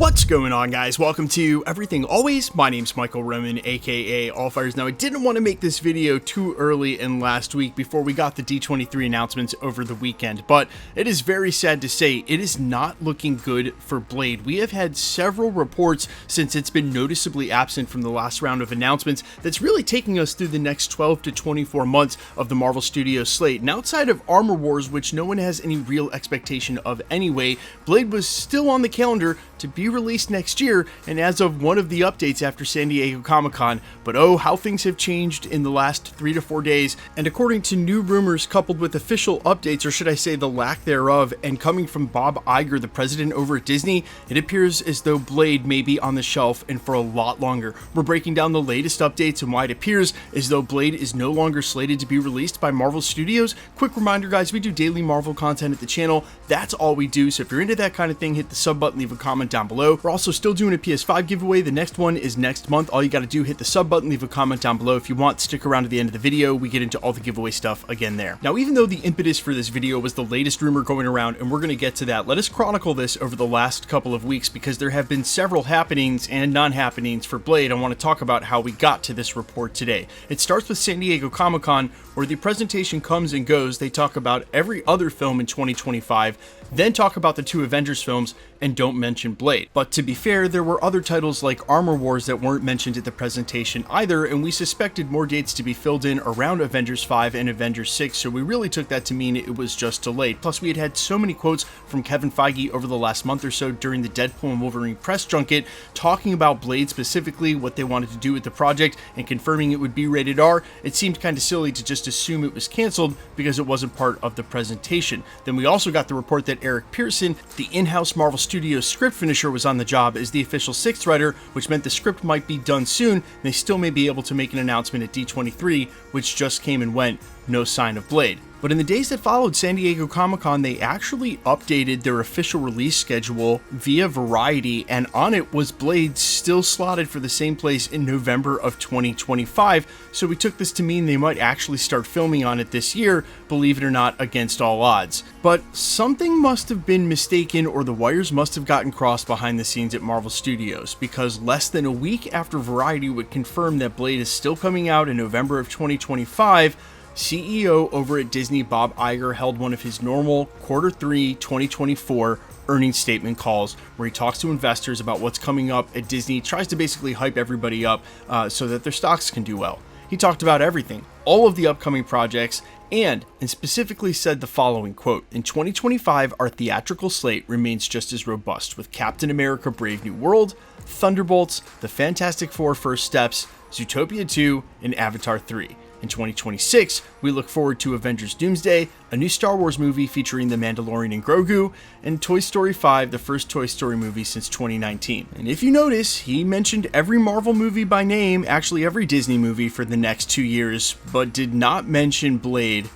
What's going on, guys? Welcome to Everything Always. My name's Michael Roman, aka Allfires. Now, I didn't want to make this video too early in last week before we got the D23 announcements over the weekend, but it is very sad to say it is not looking good for Blade. We have had several reports since it's been noticeably absent from the last round of announcements that's really taking us through the next 12 to 24 months of the Marvel Studios slate. And outside of Armor Wars, which no one has any real expectation of anyway, Blade was still on the calendar to be released next year, and as of one of the updates after San Diego ComicCon, but oh, how things have changed in the last 3 to 4 days, and according to new rumors coupled with official updates, or should I say the lack thereof, and coming from Bob Iger, the president over at Disney, it appears as though Blade may be on the shelf and for a lot longer. We're breaking down the latest updates and why it appears as though Blade is no longer slated to be released by Marvel Studios. Quick reminder, guys, we do daily Marvel content at the channel. That's all we do, so if you're into that kind of thing, hit the sub button, leave a comment down below. We're also still doing a PS5 giveaway. The next one is next month. All you got to do, hit the sub button, leave a comment down below. If you want, stick around to the end of the video. We get into all the giveaway stuff again there. Now, even though the impetus for this video was the latest rumor going around, and we're going to get to that, let us chronicle this over the last couple of weeks because there have been several happenings and non-happenings for Blade. I want to talk about how we got to this report today. It starts with San Diego ComicCon, where the presentation comes and goes. They talk about every other film in 2025, then talk about the 2 Avengers films, and don't mention Blade. But to be fair, there were other titles like Armor Wars that weren't mentioned at the presentation either, and we suspected more dates to be filled in around Avengers 5 and Avengers 6, so we really took that to mean it was just delayed. Plus, we had had so many quotes from Kevin Feige over the last month or so during the Deadpool and Wolverine press junket, talking about Blade specifically, what they wanted to do with the project, and confirming it would be rated R. It seemed kind of silly to just assume it was canceled because it wasn't part of the presentation. Then we also got the report that Eric Pearson, the in-house Marvel Studios script finisher, was on the job as the official 6th writer, which meant the script might be done soon, and they still may be able to make an announcement at D23, which just came and went, no sign of Blade. But in the days that followed San Diego Comic-Con, they actually updated their official release schedule via Variety, and on it was Blade still slotted for the same place in November of 2025, so we took this to mean they might actually start filming on it this year, believe it or not, against all odds. But something must have been mistaken, or the wires must have gotten crossed behind the scenes at Marvel Studios, because less than a week after Variety would confirm that Blade is still coming out in November of 2025, CEO over at Disney, Bob Iger, held one of his normal Q3 2024 earnings statement calls where he talks to investors about what's coming up at Disney, tries to basically hype everybody up so that their stocks can do well. He talked about everything, all of the upcoming projects, and specifically said the following, quote, "In 2025, our theatrical slate remains just as robust with Captain America Brave New World, Thunderbolts, The Fantastic Four First Steps, Zootopia 2, and Avatar 3. In 2026, we look forward to Avengers Doomsday, a new Star Wars movie featuring the Mandalorian and Grogu, and Toy Story 5, the first Toy Story movie since 2019. And if you notice, he mentioned every Marvel movie by name, actually every Disney movie for the next 2 years, but did not mention Blade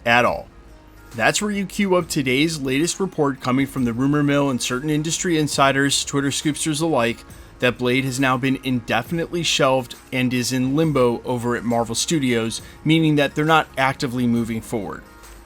at all. That's where you cue up today's latest report coming from the rumor mill and certain industry insiders, Twitter scoopsters alike, that Blade has now been indefinitely shelved and is in limbo over at Marvel Studios, meaning that they're not actively moving forward.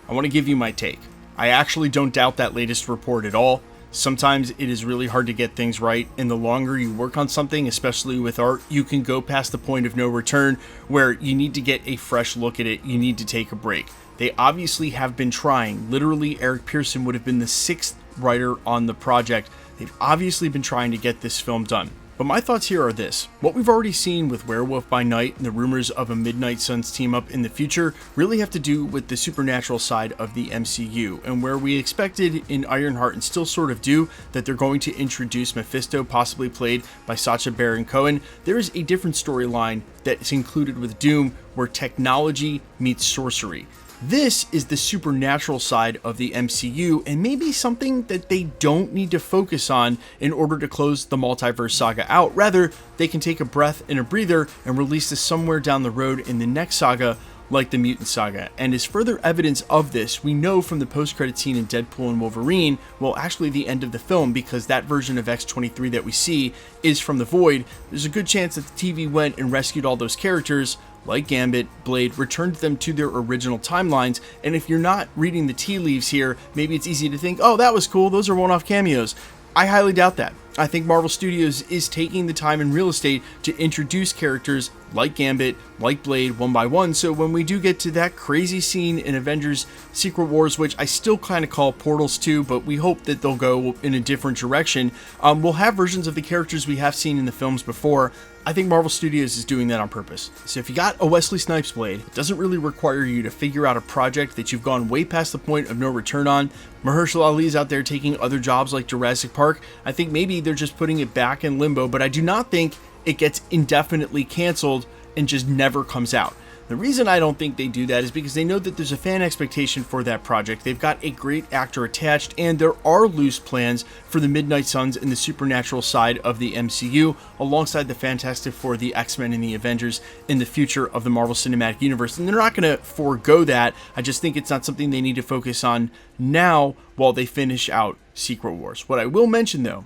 I want to give you my take. I actually don't doubt that latest report at all. Sometimes it is really hard to get things right, and the longer you work on something, especially with art, you can go past the point of no return where you need to get a fresh look at it, you need to take a break. They obviously have been trying. Literally, Eric Pearson would have been the 6th writer on the project. They've obviously been trying to get this film done. But my thoughts here are this. What we've already seen with Werewolf by Night and the rumors of a Midnight Suns team up in the future really have to do with the supernatural side of the MCU, and where we expected in Ironheart, and still sort of do, that they're going to introduce Mephisto, possibly played by Sacha Baron Cohen, there is a different storyline that's included with Doom where technology meets sorcery. This is the supernatural side of the MCU, and maybe something that they don't need to focus on in order to close the Multiverse saga out. Rather, they can take a breath and a breather and release this somewhere down the road in the next saga, like the Mutant saga. And as further evidence of this, we know from the post-credit scene in Deadpool and Wolverine, well, actually the end of the film, because that version of X-23 that we see is from the Void, there's a good chance that the TV went and rescued all those characters, like Gambit, Blade, returned them to their original timelines, and if you're not reading the tea leaves here, maybe it's easy to think, oh, that was cool, those are one-off cameos. I highly doubt that. I think Marvel Studios is taking the time and real estate to introduce characters like Gambit, like Blade, one by one, so when we do get to that crazy scene in Avengers Secret Wars, which I still kind of call Portals 2, but we hope that they'll go in a different direction, we'll have versions of the characters we have seen in the films before. I think Marvel Studios is doing that on purpose. So if you got a Wesley Snipes Blade, it doesn't really require you to figure out a project that you've gone way past the point of no return on. Mahershala Ali's out there taking other jobs like Jurassic Park. I think maybe they're just putting it back in limbo, but I do not think it gets indefinitely canceled and just never comes out. The reason I don't think they do that is because they know that there's a fan expectation for that project. They've got a great actor attached, and there are loose plans for the Midnight Suns and the supernatural side of the MCU, alongside the Fantastic Four, the X-Men, and the Avengers in the future of the Marvel Cinematic Universe. And they're not going to forego that. I just think it's not something they need to focus on now while they finish out Secret Wars. What I will mention, though,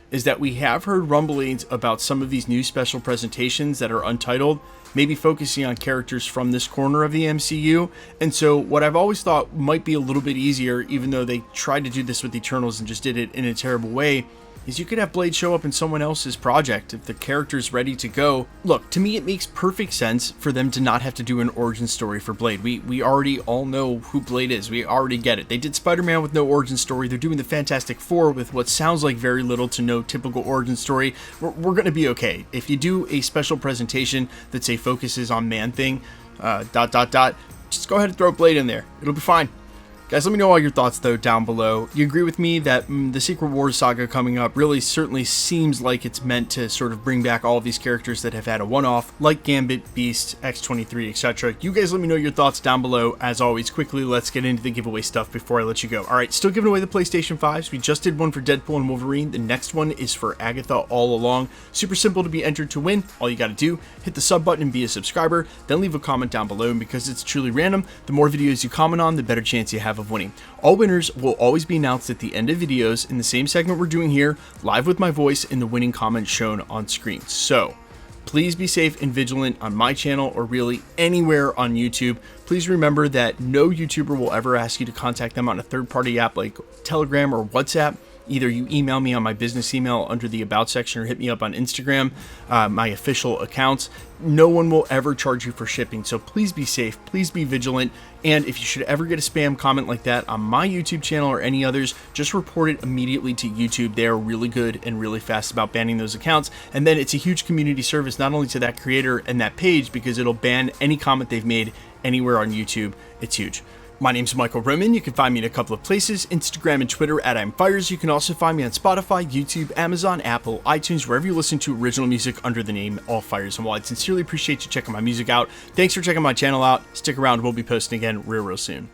is that we have heard rumblings about some of these new special presentations that are untitled, maybe focusing on characters from this corner of the MCU. And so what I've always thought might be a little bit easier, even though they tried to do this with Eternals and just did it in a terrible way, is you could have Blade show up in someone else's project if the character's ready to go. Look, to me it makes perfect sense for them to not have to do an origin story for Blade. We already all know who Blade is. We already get it. They did Spider-Man with no origin story. They're doing the Fantastic Four with what sounds like very little to no typical origin story. We're going to be okay. If you do a special presentation that, say, focuses on Man-Thing, just go ahead and throw Blade in there. It'll be fine. Guys, let me know all your thoughts, though, down below. You agree with me that the Secret Wars saga coming up really certainly seems like it's meant to sort of bring back all of these characters that have had a one-off, like Gambit, Beast, X-23, etc. You guys let me know your thoughts down below. As always, quickly, let's get into the giveaway stuff before I let you go. All right, still giving away the PlayStation 5s. We just did one for Deadpool and Wolverine. The next one is for Agatha all along. Super simple to be entered to win. All you got to do, hit the sub button and be a subscriber, then leave a comment down below, and because it's truly random, the more videos you comment on, the better chance you have of winning. All winners will always be announced at the end of videos in the same segment we're doing here, live with my voice in the winning comment shown on screen. So please be safe and vigilant on my channel, or really anywhere on YouTube. Please remember that no YouTuber will ever ask you to contact them on a third-party app like Telegram or WhatsApp. Either you email me on my business email under the About section, or hit me up on Instagram, my official accounts. No one will ever charge you for shipping, so please be safe, please be vigilant, and if you should ever get a spam comment like that on my YouTube channel or any others, just report it immediately to YouTube. They are really good and really fast about banning those accounts, and then it's a huge community service not only to that creator and that page, because it'll ban any comment they've made anywhere on YouTube. It's huge. My name's Michael Roman. You can find me in a couple of places, Instagram and Twitter at I'mFires. You can also find me on Spotify, YouTube, Amazon, Apple, iTunes, wherever you listen to original music under the name All Fires. And while I sincerely appreciate you checking my music out, thanks for checking my channel out. Stick around, we'll be posting again real soon.